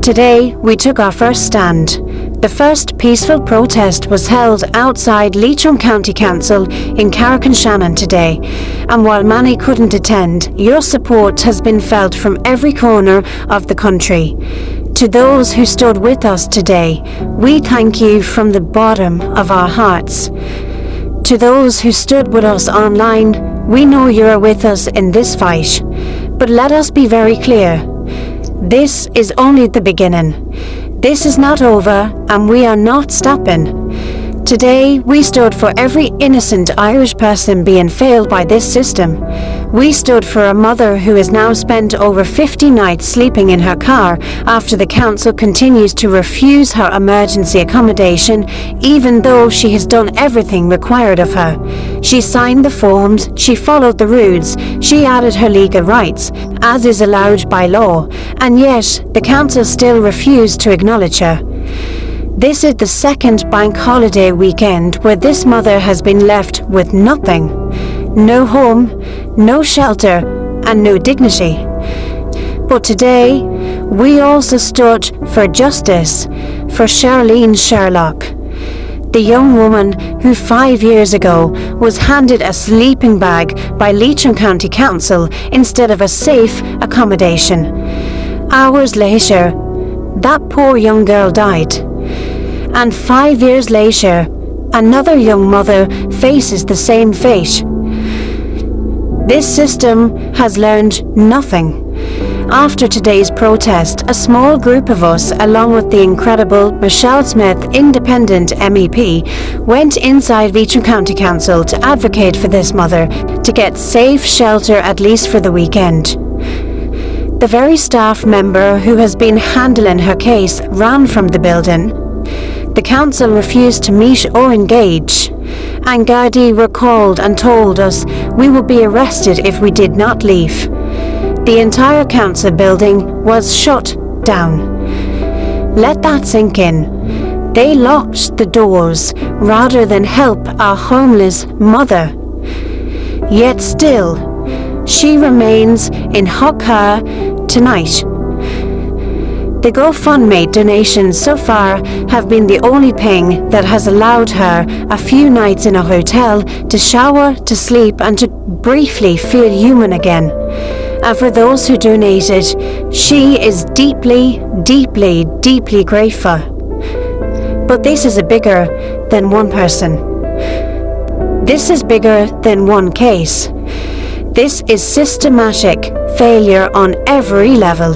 Today, we took our first stand. The first peaceful protest was held outside Leitrim County Council in Carrick-on-Shannon today, and while many couldn't attend, your support has been felt from every corner of the country. To those who stood with us today, we thank you from the bottom of our hearts. To those who stood with us online, we know you are with us in this fight. But let us be very clear. This is only the beginning. This is not over, and we are not stopping. Today, we stood for every innocent Irish person being failed by this system. We stood for a mother who has now spent over 50 nights sleeping in her car after the council continues to refuse her emergency accommodation, even though she has done everything required of her. She signed the forms, she followed the rules, she added her legal rights, as is allowed by law, and yet the council still refused to acknowledge her. This is the second bank holiday weekend where this mother has been left with nothing. No home, no shelter, and no dignity. But today, we also stood for justice for Charlene Sherlock, the young woman who 5 years ago was handed a sleeping bag by Leitrim County Council instead of a safe accommodation. Hours later, that poor young girl died. And 5 years later, another young mother faces the same fate. This system has learned nothing. After today's protest, a small group of us, along with the incredible Michelle Smith, independent MEP, went inside Leitrim County Council to advocate for this mother to get safe shelter at least for the weekend. The very staff member who has been handling her case ran from the building. The council refused to meet or engage, and Gardaí were called and told us we would be arrested if we did not leave. The entire council building was shut down. Let that sink in. They locked the doors rather than help our homeless mother. Yet still, she remains in her car tonight. The GoFundMe donations so far have been the only thing that has allowed her a few nights in a hotel to shower, to sleep, and to briefly feel human again. And for those who donated, she is deeply, deeply, deeply grateful. But this is bigger than one person. This is bigger than one case. This is systematic failure on every level.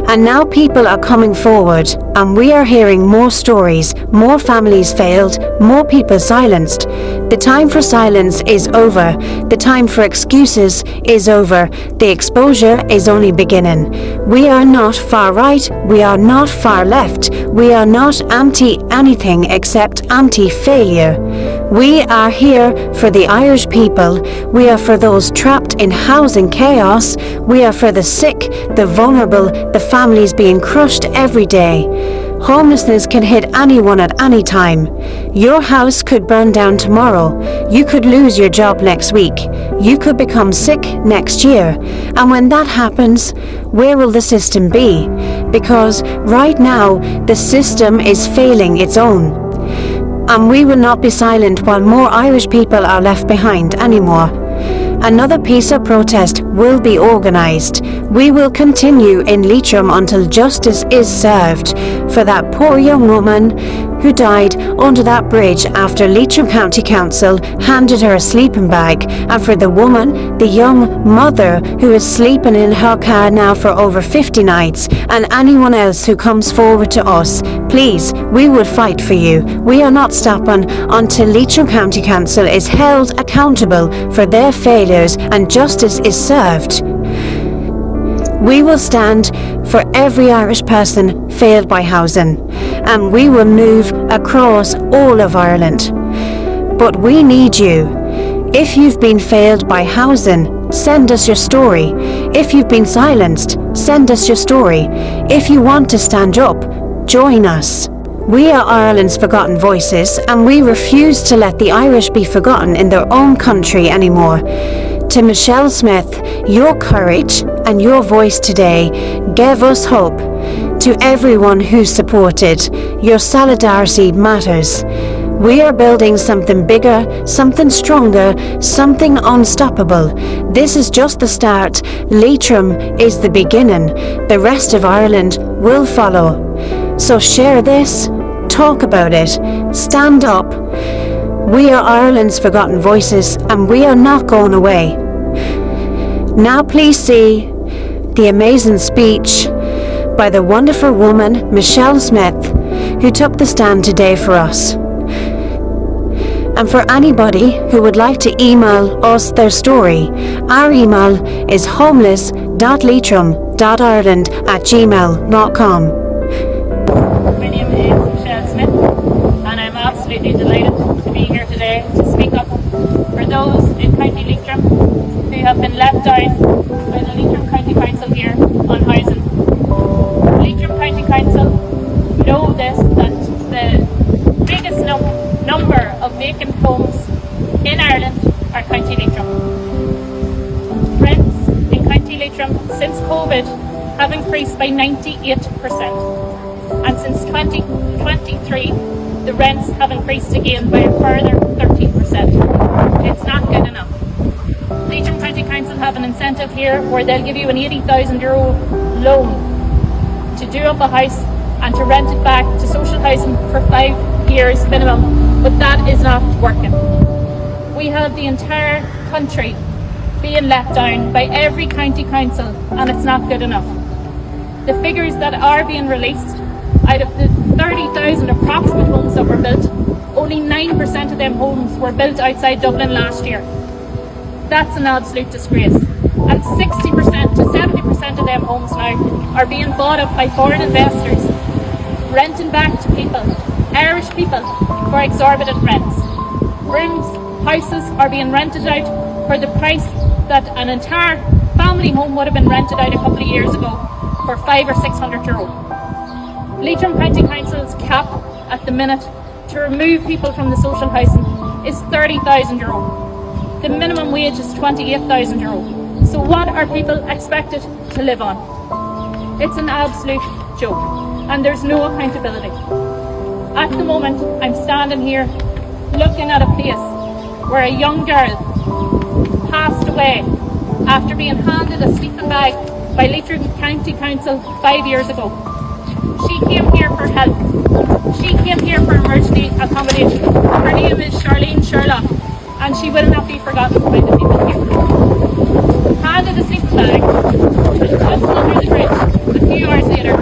And now people are coming forward, and we are hearing more stories, more families failed, more people silenced. The time for silence is over. The time for excuses is over. The exposure is only beginning. We are not far right, we are not far left, we are not anti-anything except anti-failure. We are here for the Irish people. We are for those trapped in housing chaos. We are for the sick, the vulnerable, the families being crushed every day. Homelessness can hit anyone at any time. Your house could burn down tomorrow. You could lose your job next week. You could become sick next year. And when that happens, where will the system be? Because right now, the system is failing its own. And we will not be silent while more Irish people are left behind anymore. Another peaceful protest will be organised. We will continue in Leitrim until justice is served for that poor young woman who died under that bridge after Leitrim County Council handed her a sleeping bag, and for the woman, the young mother who is sleeping in her car now for over 50 nights, and anyone else who comes forward to us. Please, we will fight for you. We are not stopping until Leitrim County Council is held accountable for their failures and justice is served. We will stand for every Irish person failed by housing, and we will move across all of Ireland. But we need you. If you've been failed by housing, send us your story. If you've been silenced, send us your story. If you want to stand up, join us. We are Ireland's forgotten voices, and we refuse to let the Irish be forgotten in their own country anymore. To Michelle Smith, your courage and your voice today gave us hope. To everyone who supported, your solidarity matters. We are building something bigger, something stronger, something unstoppable. This is just the start. Leitrim is the beginning. The rest of Ireland will follow. So share this, talk about it, stand up. We are Ireland's forgotten voices, and we are not going away. Now please see the amazing speech by the wonderful woman Michelle Smith, who took the stand today for us. And for anybody who would like to email us their story, our email is homeless.leitrim.ireland@gmail.com. My name is Michelle Smith, and I'm absolutely delighted to be here today to speak up for those in County Leitrim who have been let down by the Leitrim County Council here on housing. The Leitrim County Council know this, that the biggest number of vacant homes in Ireland are County Leitrim. Rents in County Leitrim since COVID have increased by 98%, and since 2023 the rents have increased again by a further 13%. It's not good enough. Leitrim County Council have an incentive here where they'll give you an €80,000 loan to do up a house and to rent it back to social housing for 5 years minimum, but that is not working. We have the entire country being let down by every county council, and it's not good enough. The figures that are being released, out of the 30,000 approximate homes that were built, only 9% of them homes were built outside Dublin last year. That's an absolute disgrace. And 60% to 70% of them homes now are being bought up by foreign investors, renting back to people, Irish people, for exorbitant rents. Rooms, houses are being rented out for the price that an entire family home would have been rented out a couple of years ago, for €500 or €600. Leitrim County Council's cap at the minute to remove people from the social housing is €30,000. The minimum wage is €28,000. So what are people expected to live on? It's an absolute joke, and there's no accountability. At the moment, I'm standing here looking at a place where a young girl passed away after being handed a sleeping bag by Leitrim County Council 5 years ago. She came here for help. She came here for emergency accommodation. Her name is Charlene Sherlock, and she will not be forgotten by the people here. Handed a sleeping bag, and just under the bridge, a few hours later,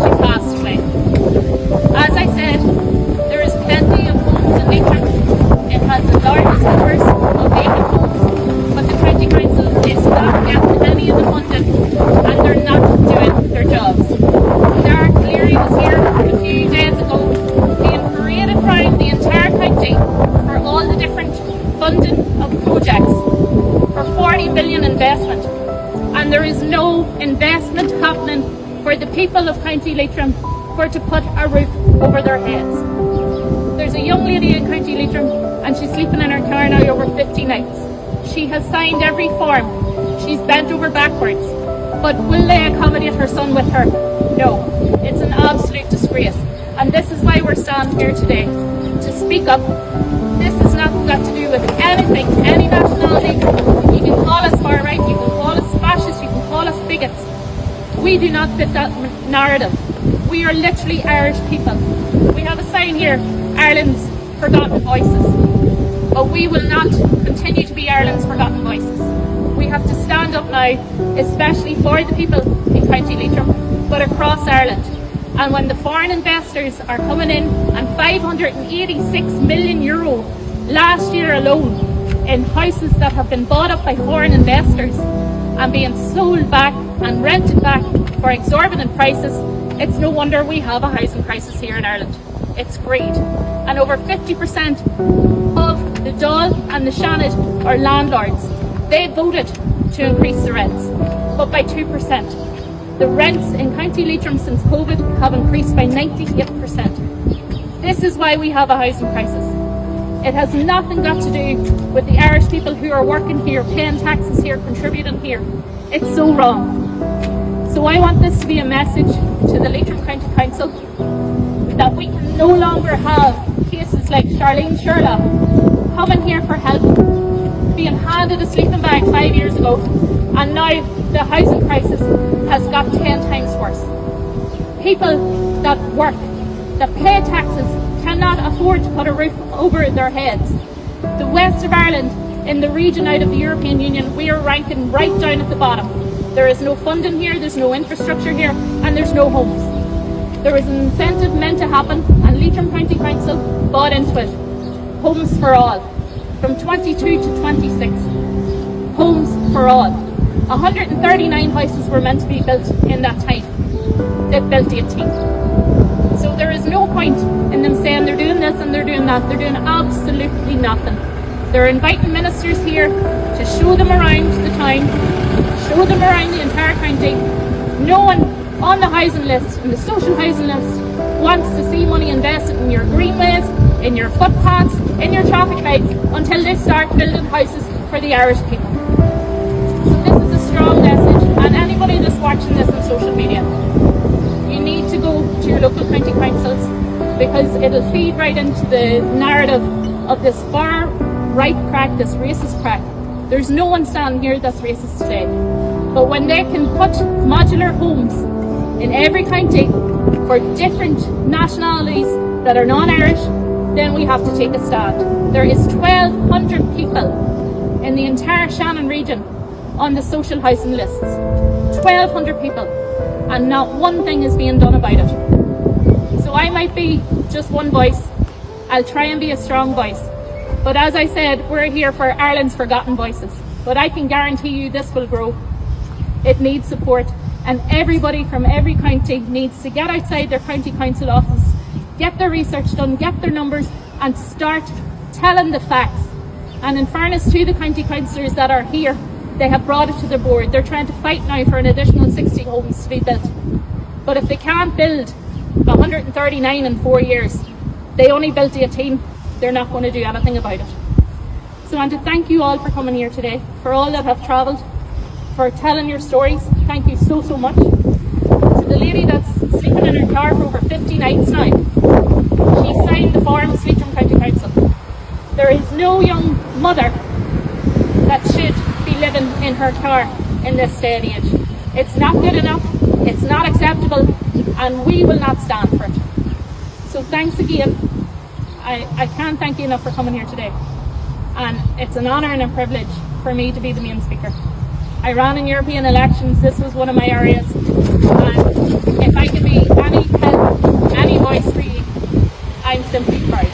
she passed away. As I said, there is plenty of homes in Leitrim. It has the largest numbers of vacant homes, but the County Council is not getting any of the funding, and they're not doing their jobs. Dark Cleary was here a few days ago being paraded around the entire county for all the different funding of projects for 40 million investment, and there is no investment happening for the people of County Leitrim for to put a roof over their heads. There's a young lady in County Leitrim, and she's sleeping in her car now over 50 nights. She has signed every form. She's bent over backwards. But will they accommodate her son with her? No. It's an absolute disgrace. And this is why we're standing here today, to speak up. This has nothing got to do with anything, any nationality. You can call us far right, you can call us fascists, you can call us bigots. We do not fit that narrative. We are literally Irish people. We have a sign here, Ireland's forgotten voices. But we will not continue to be Ireland's forgotten voices. We have to stand up now, especially for the people in County Leitrim, but across Ireland. And when the foreign investors are coming in, and €586 million last year alone in houses that have been bought up by foreign investors and being sold back and rented back for exorbitant prices, it's no wonder we have a housing crisis here in Ireland. It's greed. And over 50% of the Dáil and the Shannon are landlords. They voted to increase the rents, but by 2%. The rents in County Leitrim since COVID have increased by 98%. This is why we have a housing crisis. It has nothing got to do with the Irish people who are working here, paying taxes here, contributing here. It's so wrong. So I want this to be a message to the Leitrim Council, that we can no longer have cases like Charlene Sherlock coming here for help, being handed a sleeping bag 5 years ago, and now the housing crisis has got 10 times worse. People that work, that pay taxes, cannot afford to put a roof over their heads. The west of Ireland, in the region out of the European Union, we are ranking right down at the bottom. There is no funding here, there's no infrastructure here, and there's no homes. There was an incentive meant to happen, and Leitrim County Council bought into it. Homes for all. From 22 to 26. Homes for all. 139 houses were meant to be built in that time. They built 18. So there is no point in them saying they're doing this and they're doing that. They're doing absolutely nothing. They're inviting ministers here to show them around the town, show them around the entire county. No one on the housing list, in the social housing list, wants to see money invested in your greenways, in your footpaths, in your traffic lights, until they start building houses for the Irish people. So this is a strong message, and anybody that's watching this on social media, you need to go to your local county councils, because it'll feed right into the narrative of this far right crack, this racist crack. There's no one standing here that's racist today. But when they can put modular homes in every county for different nationalities that are non-Irish, then we have to take a stand. There is 1,200 people in the entire Shannon region on the social housing lists. 1,200 people, and not one thing is being done about it. So I might be just one voice. I'll try and be a strong voice. But as I said, we're here for Ireland's forgotten voices. But I can guarantee you this will grow. It needs support, and everybody from every county needs to get outside their county council office, get their research done, get their numbers, and start telling the facts. And in fairness to the county councillors that are here, they have brought it to the board. They're trying to fight now for an additional 60 homes to be built. But if they can't build 139 in 4 years, they only built 18, they're not going to do anything about it. So I want to thank you all for coming here today, for all that have travelled, for telling your stories. Thank you so, so much. To the lady that's sleeping in her car for over 50 nights now, she signed the forms, Leitrim County Council. There is no young mother that should be living in her car in this day and age. It's not good enough, it's not acceptable, and we will not stand for it. So thanks again. I can't thank you enough for coming here today. And it's an honour and a privilege for me to be the main speaker. I ran in European elections, this was one of my areas, and if I can be any help, any voice for you, I'm simply proud.